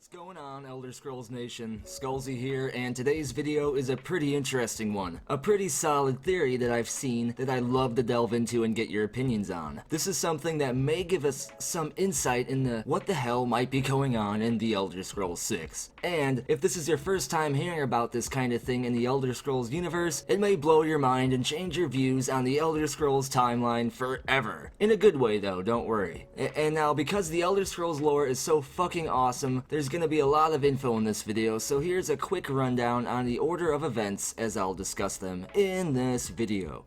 What's going on, Elder Scrolls Nation? Skullzi here, and today's video is a pretty interesting one. A pretty solid theory that I've seen that I'd love to delve into and get your opinions on. This is something that may give us some insight into what the hell might be going on in the Elder Scrolls 6. And if this is your first time hearing about this kind of thing in the Elder Scrolls universe, it may blow your mind and change your views on the Elder Scrolls timeline forever. In a good way though, don't worry. And now, because the Elder Scrolls lore is so fucking awesome, there's gonna be a lot of info in this video, so here's a quick rundown on the order of events as I'll discuss them in this video.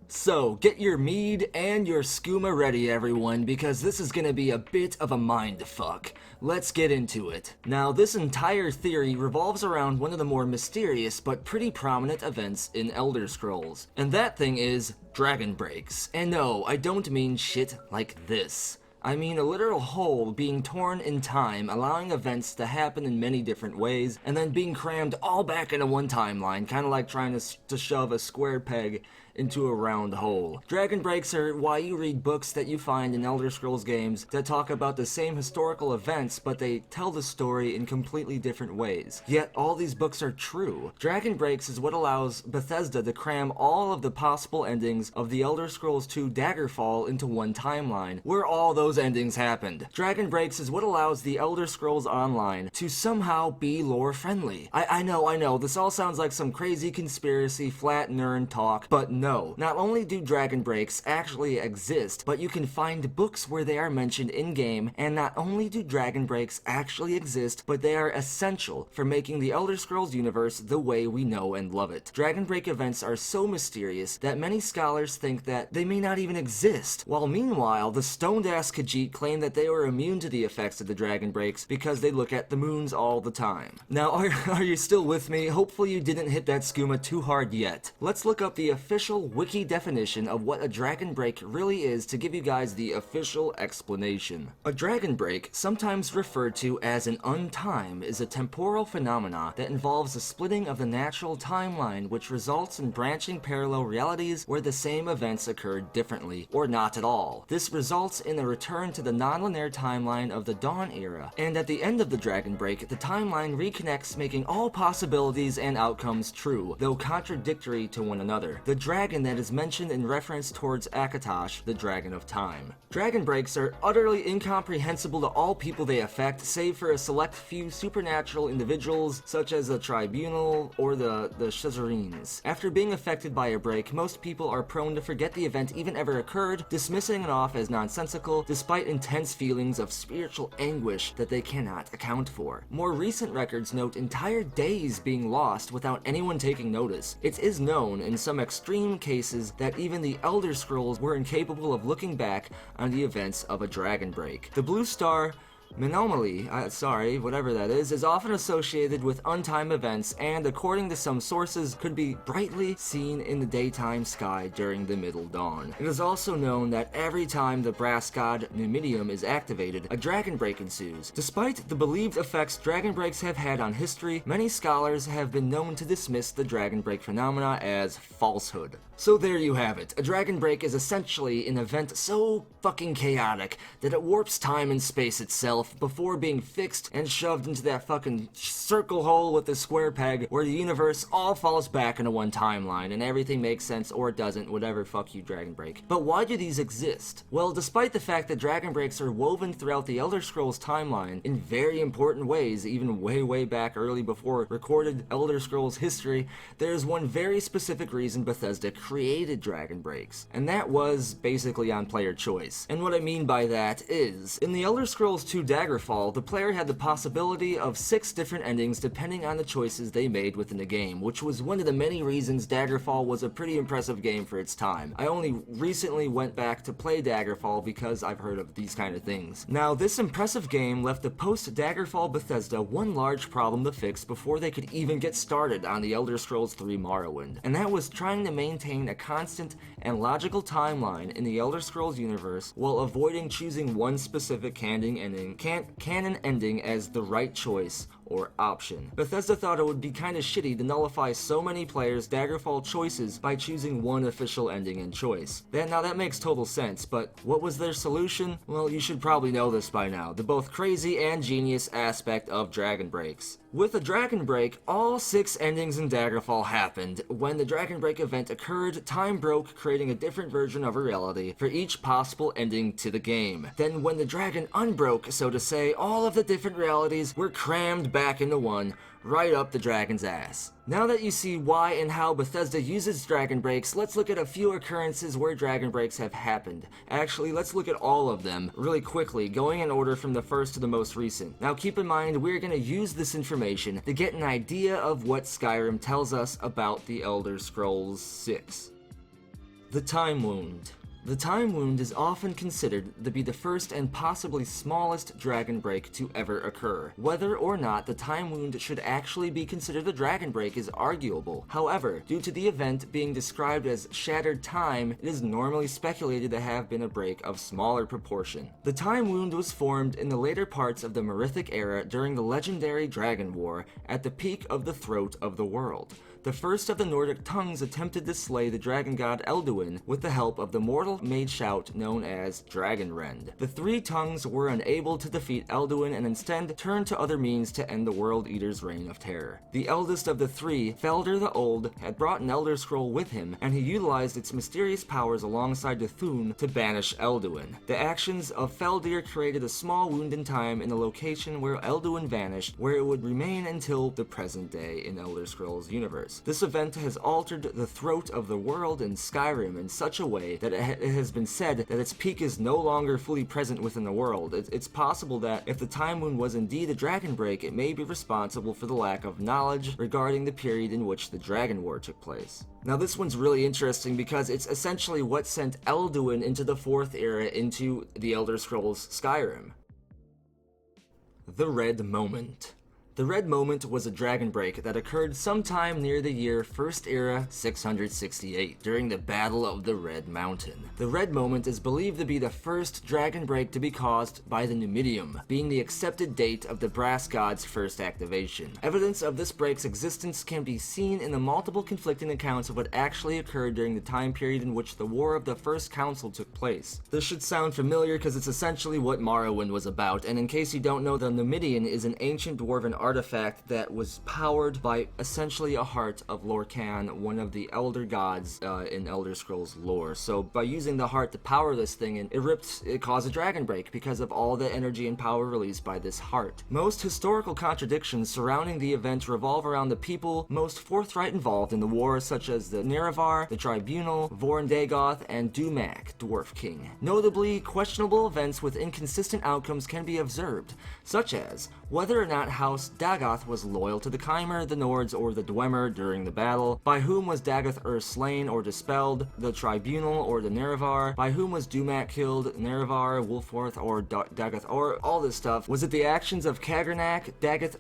So, get your mead and your skooma ready, everyone, because this is gonna be a bit of a mindfuck. Let's get into it. Now, this entire theory revolves around one of the more mysterious but pretty prominent events in Elder Scrolls. And that thing is Dragonbreaks. And no, I don't mean shit like this. I mean a literal hole being torn in time, allowing events to happen in many different ways, and then being crammed all back into one timeline, kinda like trying to shove a square peg into a round hole. Dragonbreaks are why you read books that you find in Elder Scrolls games that talk about the same historical events, but they tell the story in completely different ways. Yet all these books are true. Dragonbreaks is what allows Bethesda to cram all of the possible endings of the Elder Scrolls 2 Daggerfall into one timeline, where all those endings happened. Dragonbreaks is what allows the Elder Scrolls Online to somehow be lore friendly. I know, this all sounds like some crazy conspiracy flat nerd talk, but no, not only do Dragonbreaks actually exist, but you can find books where they are mentioned in-game, and not only do Dragonbreaks actually exist, but they are essential for making the Elder Scrolls universe the way we know and love it. Dragonbreak events are so mysterious that many scholars think that they may not even exist, while meanwhile, the stoned-ass Khajiit claim that they are immune to the effects of the Dragonbreaks because they look at the moons all the time. Now, are you still with me? Hopefully you didn't hit that skooma too hard yet. Let's look up the official wiki definition of what a Dragonbreak really is to give you guys the official explanation. A Dragonbreak, sometimes referred to as an untime, is a temporal phenomena that involves a splitting of the natural timeline, which results in branching parallel realities where the same events occurred differently, or not at all. This results in a return to the non-linear timeline of the Dawn era, and at the end of the Dragonbreak, the timeline reconnects, making all possibilities and outcomes true, though contradictory to one another. The dragon that is mentioned in reference towards Akatosh, the Dragon of Time. Dragonbreaks are utterly incomprehensible to all people they affect, save for a select few supernatural individuals, such as the Tribunal or the Shazarines. After being affected by a break, most people are prone to forget the event even ever occurred, dismissing it off as nonsensical, despite intense feelings of spiritual anguish that they cannot account for. More recent records note entire days being lost without anyone taking notice. It is known, in some extreme cases, that even the Elder Scrolls were incapable of looking back on the events of a Dragonbreak. The Blue Star Anomaly, whatever that is often associated with untime events, and according to some sources, could be brightly seen in the daytime sky during the Middle Dawn. It is also known that every time the brass god Numidium is activated, a Dragonbreak ensues. Despite the believed effects Dragonbreaks have had on history, many scholars have been known to dismiss the Dragonbreak phenomena as falsehood. So there you have it. A Dragonbreak is essentially an event so fucking chaotic that it warps time and space itself before being fixed and shoved into that fucking circle hole with the square peg where the universe all falls back into one timeline and everything makes sense or it doesn't, whatever, fuck you Dragonbreak. But why do these exist? Well, despite the fact that Dragonbreaks are woven throughout the Elder Scrolls timeline in very important ways, even way back early before recorded Elder Scrolls history, there's one very specific reason Bethesda created Dragonbreaks, and that was basically on player choice. And what I mean by that is, in the Elder Scrolls 2 Daggerfall, the player had the possibility of 6 different endings depending on the choices they made within the game, which was one of the many reasons Daggerfall was a pretty impressive game for its time. I only recently went back to play Daggerfall because I've heard of these kind of things. Now, this impressive game left the post-Daggerfall Bethesda one large problem to fix before they could even get started on the Elder Scrolls 3 Morrowind, and that was trying to maintain a constant and logical timeline in the Elder Scrolls universe while avoiding choosing one specific canon ending as the right choice or option. Bethesda thought it would be kinda shitty to nullify so many players' Daggerfall choices by choosing one official ending and choice. Now that makes total sense, but what was their solution? Well, you should probably know this by now, the both crazy and genius aspect of Dragonbreaks. With a Dragonbreak, all 6 endings in Daggerfall happened. When the Dragonbreak event occurred, time broke, creating a different version of reality for each possible ending to the game. Then when the dragon unbroke, so to say, all of the different realities were crammed back into one, right up the dragon's ass. Now that you see why and how Bethesda uses Dragonbreaks, let's look at a few occurrences where Dragonbreaks have happened. Actually, let's look at all of them really quickly, going in order from the first to the most recent. Now keep in mind, we're going to use this information to get an idea of what Skyrim tells us about the Elder Scrolls 6. The Time Wound. The Time Wound is often considered to be the first and possibly smallest Dragonbreak to ever occur. Whether or not the Time Wound should actually be considered a Dragonbreak is arguable. However, due to the event being described as shattered time, it is normally speculated to have been a break of smaller proportion. The Time Wound was formed in the later parts of the Merithic era during the legendary Dragon War, at the peak of the Throat of the World. The first of the Nordic tongues attempted to slay the dragon god Elduin with the help of the mortal mage shout known as Dragonrend. The 3 tongues were unable to defeat Elduin and instead turned to other means to end the World Eater's reign of terror. The eldest of the 3, Felder the Old, had brought an Elder Scroll with him, and he utilized its mysterious powers alongside the Thune to banish Elduin. The actions of Feldir created a small wound in time in the location where Elduin vanished, where it would remain until the present day in Elder Scrolls universe. This event has altered the Throat of the World in Skyrim in such a way that it has been said that its peak is no longer fully present within the world. It's possible that if the Time Wound was indeed a Dragonbreak, it may be responsible for the lack of knowledge regarding the period in which the Dragon War took place. Now this one's really interesting because it's essentially what sent Elduin into the 4th era into the Elder Scrolls Skyrim. The Red Moment. The Red Moment was a Dragonbreak that occurred sometime near the year First Era 668, during the Battle of the Red Mountain. The Red Moment is believed to be the first Dragonbreak to be caused by the Numidium, being the accepted date of the Brass God's first activation. Evidence of this break's existence can be seen in the multiple conflicting accounts of what actually occurred during the time period in which the War of the First Council took place. This should sound familiar because it's essentially what Morrowind was about, and in case you don't know, the Numidian is an ancient dwarven artifact that was powered by essentially a heart of Lorcan, one of the elder gods in Elder Scrolls lore. So by using the heart to power this thing, it caused a Dragonbreak because of all the energy and power released by this heart. Most historical contradictions surrounding the event revolve around the people most forthright involved in the war, such as the Nerevar, the Tribunal, Vorn Dagoth, and Dumak, Dwarf King. Notably, questionable events with inconsistent outcomes can be observed, such as whether or not House Dagoth was loyal to the Chimer, the Nords, or the Dwemer during the battle, by whom was Dagoth slain or dispelled, the Tribunal or the Nerevar, by whom was Dumak killed, Nerevar, Wulfharth, or Dagoth, or all this stuff. Was it the actions of Kagernak, Dagoth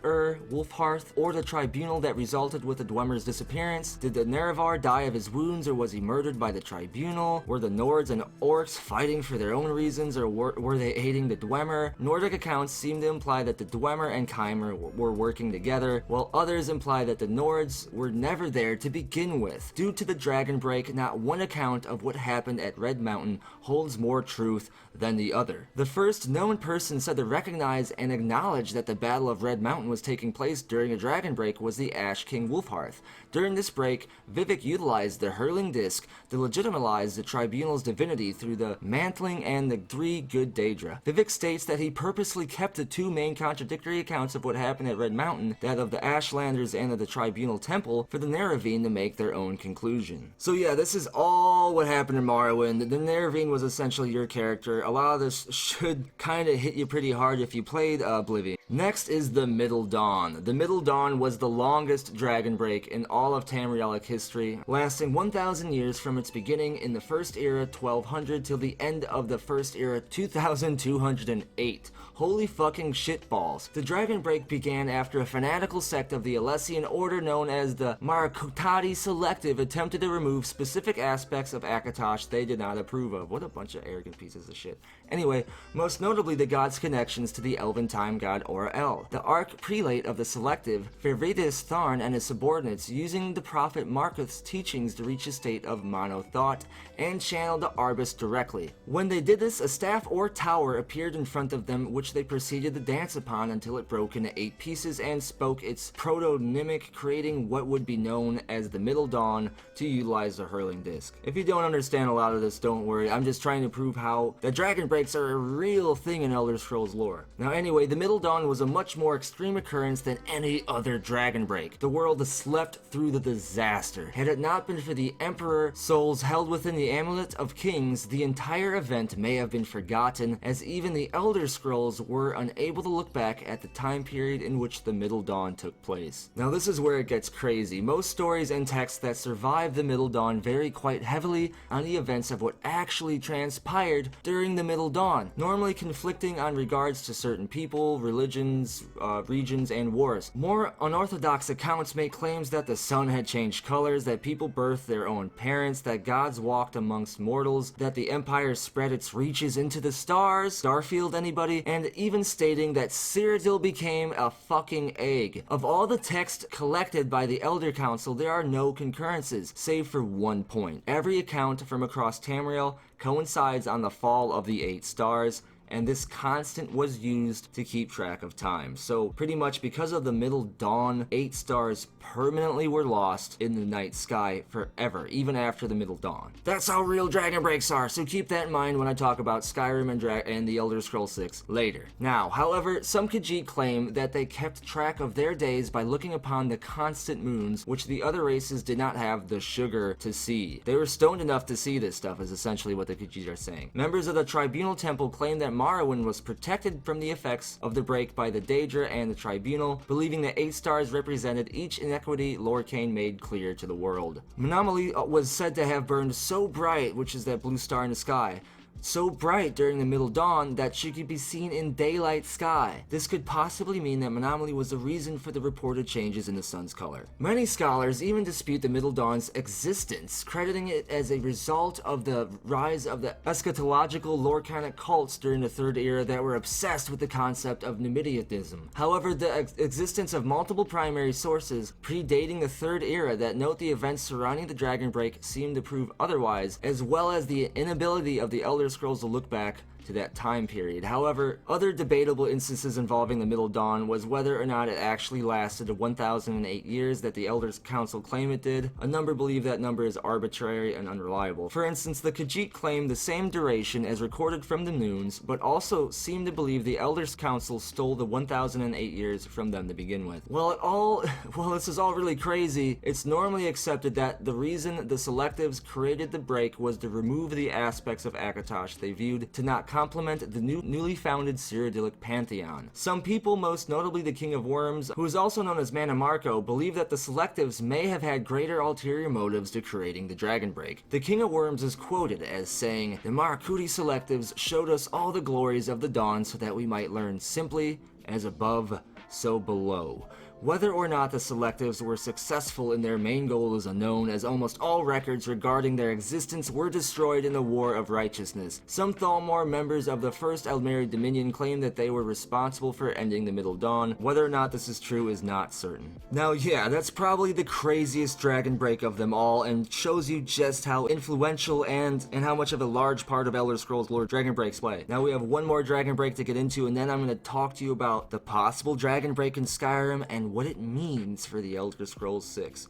Wulfharth, or the Tribunal that resulted with the Dwemer's disappearance? Did the Nerevar die of his wounds, or was he murdered by the Tribunal? Were the Nords and Orcs fighting for their own reasons, or were they aiding the Dwemer? Nordic accounts seem to imply that the Dwemer and Chimer were working together, while others imply that the Nords were never there to begin with. Due to the Dragonbreak, not one account of what happened at Red Mountain holds more truth than the other. The first known person said to recognize and acknowledge that the Battle of Red Mountain was taking place during a Dragonbreak was the Ash King Wulfharth. During this break, Vivek utilized the Hurling Disc to legitimize the Tribunal's divinity through the Mantling and the 3 Good Daedra. Vivek states that he purposely kept the 2 main contradictory accounts of what happened the Red Mountain, that of the Ashlanders and of the Tribunal Temple, for the Nerevarine to make their own conclusion. So yeah, this is all what happened in Morrowind. The Nerevarine was essentially your character. A lot of this should kind of hit you pretty hard if you played Oblivion. Next is the Middle Dawn. The Middle Dawn was the longest Dragonbreak in all of Tamrielic history, lasting 1,000 years from its beginning in the First Era 1200 till the end of the First Era 2208. Holy fucking shitballs. The Dragonbreak began after a fanatical sect of the Alessian Order known as the Marakutati Selective attempted to remove specific aspects of Akatosh they did not approve of. What a bunch of arrogant pieces of shit. Anyway, most notably the god's connections to the elven time god Ora-El. The arch-prelate of the Selective, Fervidus Tharn, and his subordinates, using the prophet Markuth's teachings to reach a state of mono-thought and channel the Arbus directly. When they did this, a staff or tower appeared in front of them, which they proceeded to dance upon until it broke into 8 pieces and spoke its proto-nymic, creating what would be known as the Middle Dawn to utilize the hurling disc. If you don't understand a lot of this, don't worry, I'm just trying to prove how the Dragonbreaks are a real thing in Elder Scrolls lore. Now anyway, the Middle Dawn was a much more extreme occurrence than any other Dragonbreak. The world slept through the disaster. Had it not been for the Emperor souls held within the Amulet of Kings, the entire event may have been forgotten, as even the Elder Scrolls were unable to look back at the time period in which the Middle Dawn took place. Now this is where it gets crazy. Most stories and texts that survive the Middle Dawn vary quite heavily on the events of what actually transpired during the Middle Dawn, normally conflicting on regards to certain people, religions, regions, and wars. More unorthodox accounts make claims that the sun had changed colors, that people birthed their own parents, that gods walked amongst mortals, that the Empire spread its reaches into the stars, Starfield anybody, and even stating that Cyrodiil became a fucking egg. Of all the text collected by the Elder Council, there are no concurrences, save for one point. Every account from across Tamriel coincides on the fall of the 8 stars, and this constant was used to keep track of time. So pretty much because of the Middle Dawn, 8 stars permanently were lost in the night sky forever, even after the Middle Dawn. That's how real Dragonbreaks are, so keep that in mind when I talk about Skyrim and the Elder Scrolls 6 later. Now, however, some Khajiit claim that they kept track of their days by looking upon the constant moons, which the other races did not have the sugar to see. They were stoned enough to see this stuff, is essentially what the Khajiit are saying. Members of the Tribunal Temple claim that Morrowind was protected from the effects of the break by the Daedra and the Tribunal, believing that 8 stars represented each inequity Lorcain made clear to the world. Menominee was said to have burned so bright, which is that blue star in the sky, so bright during the Middle Dawn that she could be seen in daylight sky. This could possibly mean that Menominee was the reason for the reported changes in the sun's color. Many scholars even dispute the Middle Dawn's existence, crediting it as a result of the rise of the eschatological Lorcanic cults during the Third Era that were obsessed with the concept of Numidianism. However, the existence of multiple primary sources predating the Third Era that note the events surrounding the Dragonbreak seem to prove otherwise, as well as the inability of the Elder Scrolls to look back to that time period. However, other debatable instances involving the Middle Dawn was whether or not it actually lasted the 1,008 years that the Elders Council claim it did. A number believe that number is arbitrary and unreliable. For instance, the Khajiit claim the same duration as recorded from the Noons, but also seem to believe the Elders Council stole the 1,008 years from them to begin with. Well, this is all really crazy. It's normally accepted that the reason the Selectives created the break was to remove the aspects of Akatosh they viewed to not complement the newly founded Cyrodiilic pantheon. Some people, most notably the King of Worms, who is also known as Manamarco, believe that the Selectives may have had greater ulterior motives to creating the Dragonbreak. The King of Worms is quoted as saying, "The Marakuti Selectives showed us all the glories of the dawn so that we might learn simply, as above, so below." Whether or not the Selectives were successful in their main goal is unknown, as almost all records regarding their existence were destroyed in the War of Righteousness. Some Thalmor members of the First Eldmeri Dominion claim that they were responsible for ending the Middle Dawn. Whether or not this is true is not certain. Now yeah, that's probably the craziest Dragonbreak of them all, and shows you just how influential and how much of a large part of Elder Scrolls lore Dragonbreaks play. Now we have one more Dragonbreak to get into, and then I'm going to talk to you about the possible Dragonbreak in Skyrim and what it means for the Elder Scrolls 6.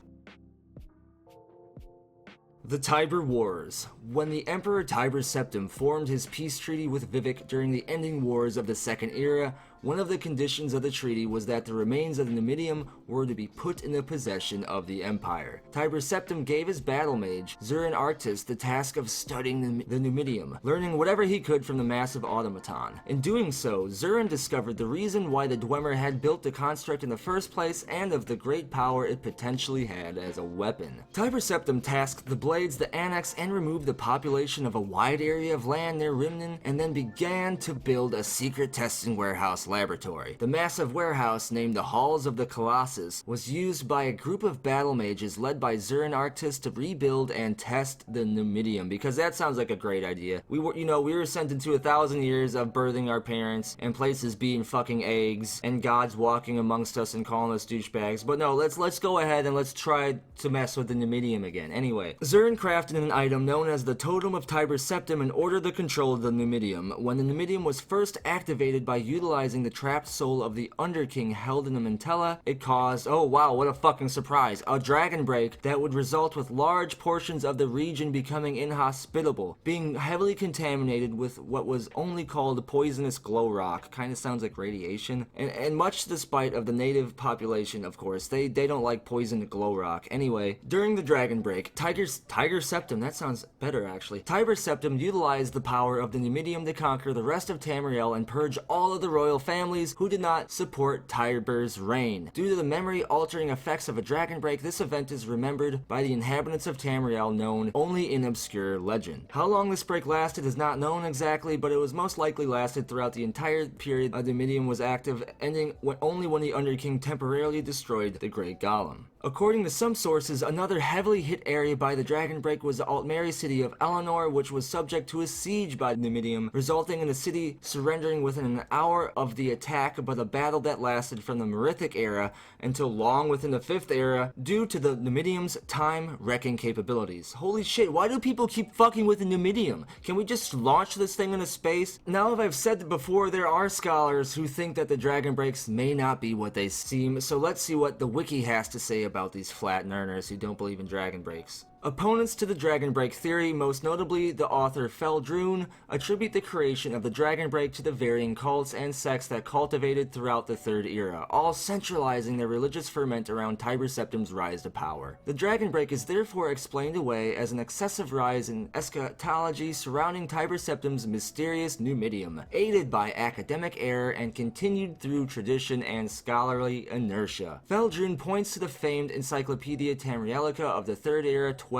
The Tiber Wars. When the Emperor Tiber Septim formed his peace treaty with Vivek during the ending wars of the Second Era, One of the conditions of the treaty was that the remains of the Numidium were to be put in the possession of the Empire. Tiber Septim gave his battle mage, Zurin Arctis, the task of studying the Numidium, learning whatever he could from the massive automaton. In doing so, Zurin discovered the reason why the Dwemer had built the construct in the first place and of the great power it potentially had as a weapon. Tiber Septim tasked the Blades to annex and remove the population of a wide area of land near Rimnan, and then began to build a secret testing warehouse laboratory. The massive warehouse, named the Halls of the Colossus, was used by a group of battle mages led by Zurin Arctis to rebuild and test the Numidium, because that sounds like a great idea. We were sent into 1,000 years of birthing our parents and places being fucking eggs and gods walking amongst us and calling us douchebags. But no, let's go ahead and let's try to mess with the Numidium again. Anyway, Zurin crafted an item known as the Totem of Tiber Septim in order to control the Numidium. When the Numidium was first activated by utilizing the trapped soul of the Underking held in the Mantella, it caused, oh wow, what a fucking surprise, a Dragonbreak that would result with large portions of the region becoming inhospitable, being heavily contaminated with what was only called poisonous glow rock. Kind of sounds like radiation. And much despite of the native population, of course, they don't like poisoned glow rock. Anyway, during the Dragonbreak, Tiger Septim, that sounds better actually. Tiber Septim utilized the power of the Numidium to conquer the rest of Tamriel and purge all of the royal families who did not support Tiber's reign. Due to the memory-altering effects of a Dragonbreak, this event is remembered by the inhabitants of Tamriel known only in obscure legend. How long this break lasted is not known exactly, but it was most likely lasted throughout the entire period the Numidium was active, ending only when the Underking temporarily destroyed the Great Golem. According to some sources, another heavily hit area by the Dragonbreak was the Altmeri city of Eleanor, which was subject to a siege by the Numidium, resulting in the city surrendering within an hour of the attack, but a battle that lasted from the Merithic era until long within the 5th era due to the Numidium's time-wrecking capabilities. Holy shit, why do people keep fucking with the Numidium? Can we just launch this thing into space? Now, if I've said it before, there are scholars who think that the Dragonbreaks may not be what they seem, so let's see what the wiki has to say about these flat earners who don't believe in Dragonbreaks. Opponents to the Dragonbreak theory, most notably the author Feldrune, attribute the creation of the Dragonbreak to the varying cults and sects that cultivated throughout the Third Era, all centralizing their religious ferment around Tiber Septim's rise to power. The Dragonbreak is therefore explained away as an excessive rise in eschatology surrounding Tiber Septim's mysterious Numidium, aided by academic error and continued through tradition and scholarly inertia. Feldrune points to the famed Encyclopedia Tamrielica of the Third Era 12th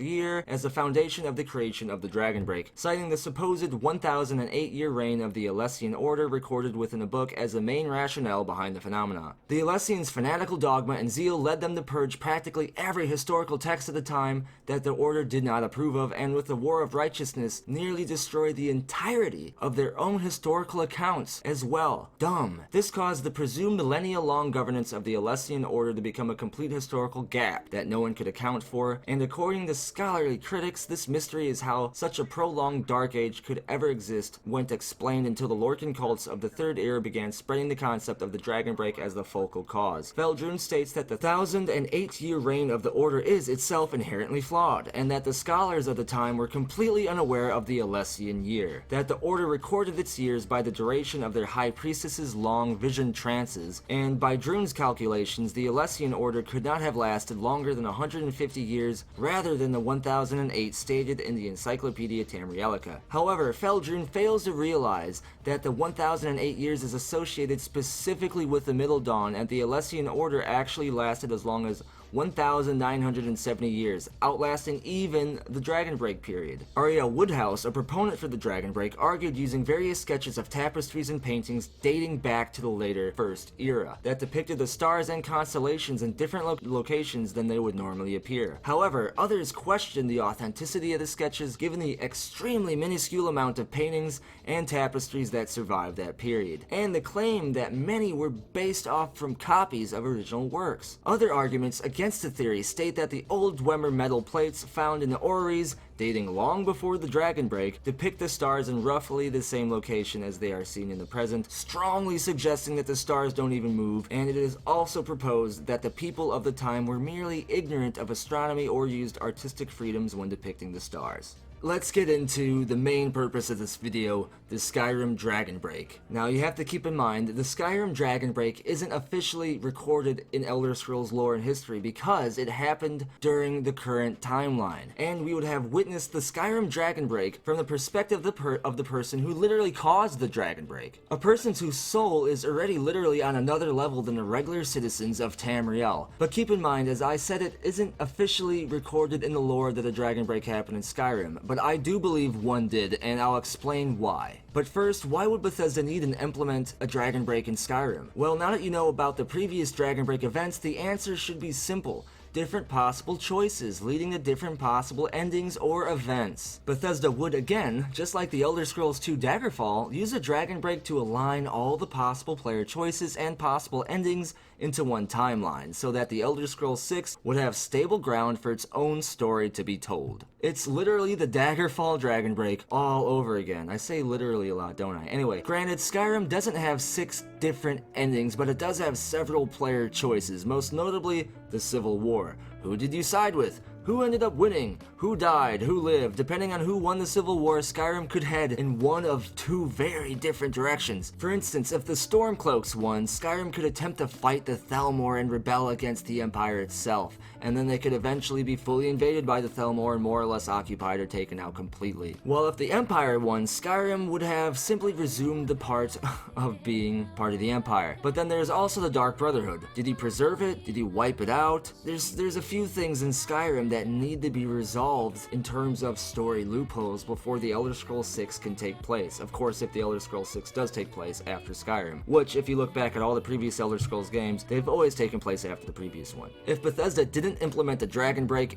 year as the foundation of the creation of the Dragonbreak, citing the supposed 1008-year reign of the Alessian Order recorded within the book as the main rationale behind the phenomena. The Alessians' fanatical dogma and zeal led them to purge practically every historical text at the time that the Order did not approve of, and with the War of Righteousness nearly destroyed the entirety of their own historical accounts as well. Dumb. This caused the presumed millennia-long governance of the Alessian Order to become a complete historical gap that no one could account for, and according to scholarly critics, this mystery is how such a prolonged Dark Age could ever exist went explained until the Lorcan cults of the Third Era began spreading the concept of the Dragonbreak as the focal cause. Feldrune states that the 1008-year reign of the Order is itself inherently flawed, and that the scholars of the time were completely unaware of the Alessian year, that the Order recorded its years by the duration of their High Priestess's long vision trances, and by Drune's calculations, the Alessian Order could not have lasted longer than 150 years rather than the 1008 stated in the Encyclopedia Tamrielica. However, Feldrune fails to realize that the 1008 years is associated specifically with the Middle Dawn, and the Alessian Order actually lasted as long as 1,970 years, outlasting even the Dragonbreak period. Ariel Woodhouse, a proponent for the Dragonbreak, argued using various sketches of tapestries and paintings dating back to the later First Era that depicted the stars and constellations in different locations than they would normally appear. However, others questioned the authenticity of the sketches given the extremely minuscule amount of paintings and tapestries that survived that period, and the claim that many were based off from copies of original works. Other arguments against the theory state that the old Dwemer metal plates found in the orreries dating long before the Dragonbreak depict the stars in roughly the same location as they are seen in the present, strongly suggesting that the stars don't even move, and it is also proposed that the people of the time were merely ignorant of astronomy or used artistic freedoms when depicting the stars. let's get into the main purpose of this video, the Skyrim Dragonbreak. Now you have to keep in mind that the Skyrim Dragonbreak isn't officially recorded in Elder Scrolls lore and history because it happened during the current timeline, and we would have witnessed the Skyrim Dragonbreak from the perspective of the person who literally caused the Dragonbreak. A person whose soul is already literally on another level than the regular citizens of Tamriel. But keep in mind, as I said, it isn't officially recorded in the lore that a Dragonbreak happened in Skyrim, but I do believe one did, and I'll explain why. But first, why would Bethesda need and implement a Dragonbreak in Skyrim? Well, now that you know about the previous Dragonbreak events, the answer should be simple. Different possible choices, leading to different possible endings or events. Bethesda would again, just like the Elder Scrolls 2 Daggerfall, use a Dragonbreak to align all the possible player choices and possible endings into one timeline, so that the Elder Scrolls 6 would have stable ground for its own story to be told. It's literally the Daggerfall Dragonbreak all over again. I say literally a lot, don't I? Anyway, granted, Skyrim doesn't have 6 different endings, but it does have several player choices, most notably the Civil War. Who did you side with? Who ended up winning? Who died? Who lived? Depending on who won the Civil War, Skyrim could head in one of 2 very different directions. For instance, if the Stormcloaks won, Skyrim could attempt to fight the Thalmor and rebel against the Empire itself, and then they could eventually be fully invaded by the Thalmor and more or less occupied or taken out completely. While if the Empire won, Skyrim would have simply resumed the part of being part of the Empire. But then there's also the Dark Brotherhood. Did he preserve it? Did he wipe it out? There's a few things in Skyrim that need to be resolved in terms of story loopholes before the Elder Scrolls 6 can take place. Of course, if the Elder Scrolls 6 does take place after Skyrim, which if you look back at all the previous Elder Scrolls games, they've always taken place after the previous one. If Bethesda didn't implement the Dragonbreak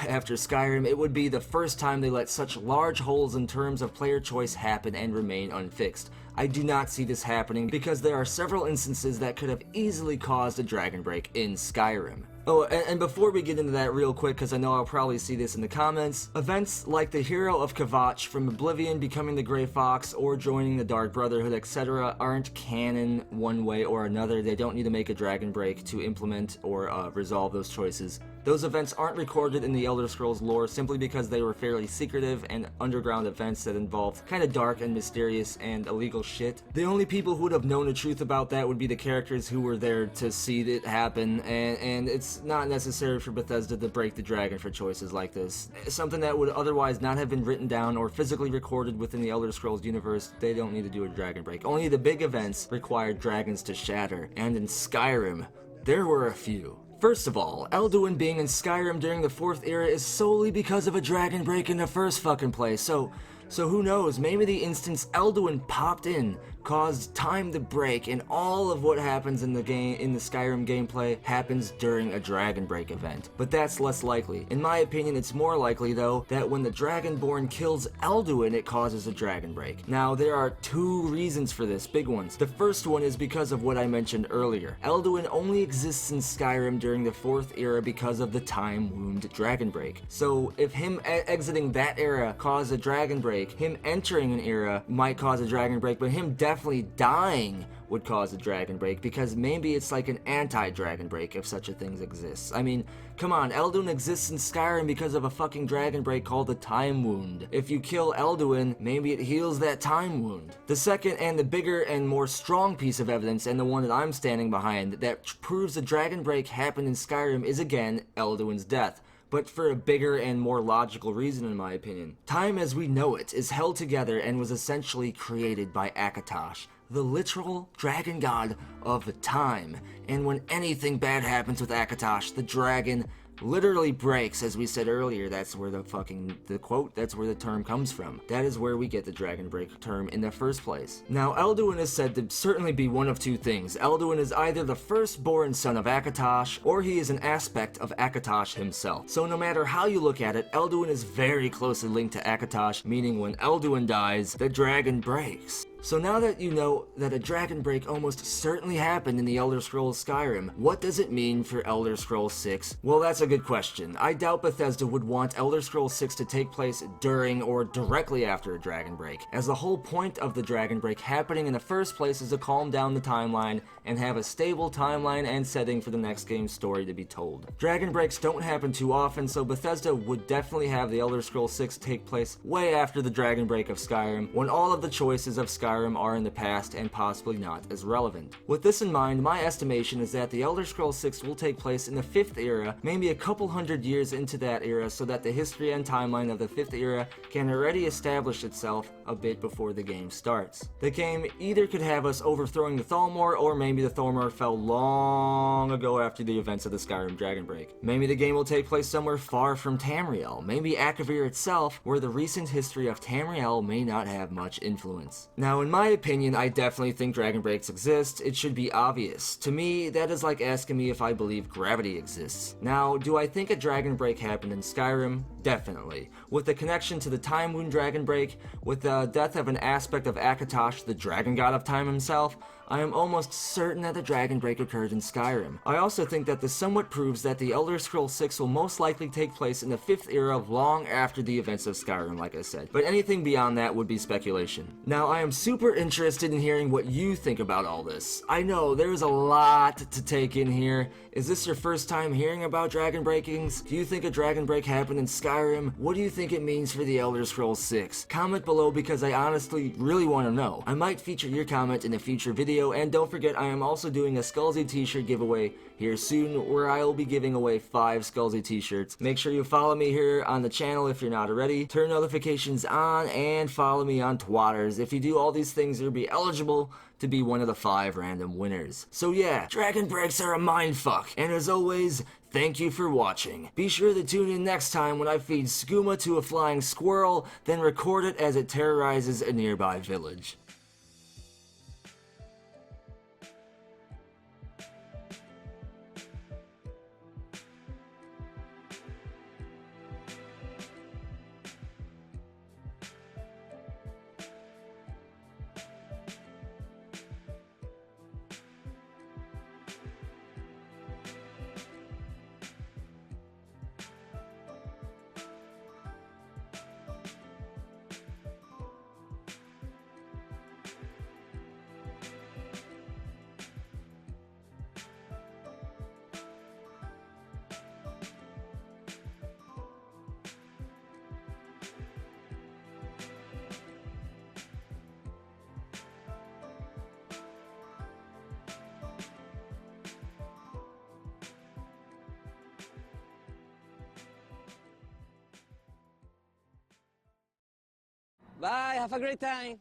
after Skyrim, it would be the first time they let such large holes in terms of player choice happen and remain unfixed. I do not see this happening because there are several instances that could have easily caused a Dragonbreak in Skyrim. Oh, and before we get into that real quick, because I know I'll probably see this in the comments, events like the hero of Kvatch from Oblivion becoming the Grey Fox or joining the Dark Brotherhood, etc. aren't canon one way or another. They don't need to make a Dragonbreak to implement or resolve those choices. Those events aren't recorded in the Elder Scrolls lore simply because they were fairly secretive and underground events that involved kind of dark and mysterious and illegal shit. The only people who would have known the truth about that would be the characters who were there to see it happen, and it's not necessary for Bethesda to break the dragon for choices like this. Something that would otherwise not have been written down or physically recorded within the Elder Scrolls universe, they don't need to do a Dragonbreak. Only the big events required dragons to shatter, and in Skyrim, there were a few. First of all, Elduin being in Skyrim during the 4th era is solely because of a Dragonbreak in the first fucking place, so who knows, maybe the instance Elduin popped in caused time to break and all of what happens in the game, in the Skyrim gameplay, happens during a Dragonbreak event. But that's less likely. In my opinion, it's more likely though that when the Dragonborn kills Elduin, it causes a Dragonbreak. Now, there are 2 reasons for this, big ones. The first one is because of what I mentioned earlier. Elduin only exists in Skyrim during the 4th era because of the Time Wound Dragonbreak. So if him exiting that era caused a Dragonbreak, him entering an era might cause a Dragonbreak, but him definitely dying would cause a Dragonbreak, because maybe it's like an anti-Dragonbreak if such a thing exists. I mean, come on, Elduin exists in Skyrim because of a fucking Dragonbreak called the Time Wound. If you kill Elduin, maybe it heals that Time Wound. The second and the bigger and more strong piece of evidence, and the one that I'm standing behind, that proves a Dragonbreak happened in Skyrim is again Elduin's death, but for a bigger and more logical reason in my opinion. Time as we know it is held together and was essentially created by Akatosh, the literal dragon god of time. And when anything bad happens with Akatosh, the dragon literally breaks, as we said earlier. That's where the quote, that's where the term comes from. That is where we get the Dragonbreak term in the first place. Now, Elduin is said to certainly be one of 2 things. Elduin is either the firstborn son of Akatosh, or he is an aspect of Akatosh himself. So no matter how you look at it, Elduin is very closely linked to Akatosh, meaning when Elduin dies, the dragon breaks. So now that you know that a Dragon Break almost certainly happened in the Elder Scrolls Skyrim, what does it mean for Elder Scrolls 6? Well, that's a good question. I doubt Bethesda would want Elder Scrolls 6 to take place during or directly after a Dragon Break, as the whole point of the Dragon Break happening in the first place is to calm down the timeline and have a stable timeline and setting for the next game's story to be told. Dragon Breaks don't happen too often, so Bethesda would definitely have the Elder Scrolls 6 take place way after the Dragon Break of Skyrim, when all of the choices of Skyrim are in the past and possibly not as relevant. With this in mind, my estimation is that the Elder Scrolls 6 will take place in the 5th era, maybe a couple hundred years into that era, so that the history and timeline of the 5th era can already establish itself a bit before the game starts. The game either could have us overthrowing the Thalmor, or maybe the Thalmor fell long ago after the events of the Skyrim Dragon Break. Maybe the game will take place somewhere far from Tamriel, maybe Akavir itself, where the recent history of Tamriel may not have much influence. Now, in my opinion, I definitely think Dragon Breaks exist. It should be obvious. To me, that is like asking me if I believe gravity exists. Now, do I think a Dragon Break happened in Skyrim? Definitely. With the connection to the Time Wound Dragon Break, with the death of an aspect of Akatosh, the dragon god of time himself, I am almost certain that the Dragon Break occurred in Skyrim. I also think that this somewhat proves that the Elder Scrolls 6 will most likely take place in the 5th era long after the events of Skyrim, like I said. But anything beyond that would be speculation. Now, I am super interested in hearing what you think about all this. I know, there's a lot to take in here. Is this your first time hearing about Dragon Breakings? Do you think a Dragon Break happened in Skyrim? What do you think it means for the Elder Scrolls 6? Comment below because I honestly really want to know. I might feature your comment in a future video, and don't forget I am also doing a Skullzi t-shirt giveaway here soon, where I will be giving away 5 Skullzi t-shirts. Make sure you follow me here on the channel if you're not already, turn notifications on, and follow me on Twatters. If you do all these things, you'll be eligible to be one of the 5 random winners. So yeah, Dragon Breaks are a mindfuck, and as always, thank you for watching. Be sure to tune in next time when I feed skooma to a flying squirrel, then record it as it terrorizes a nearby village. Bye, have a great time.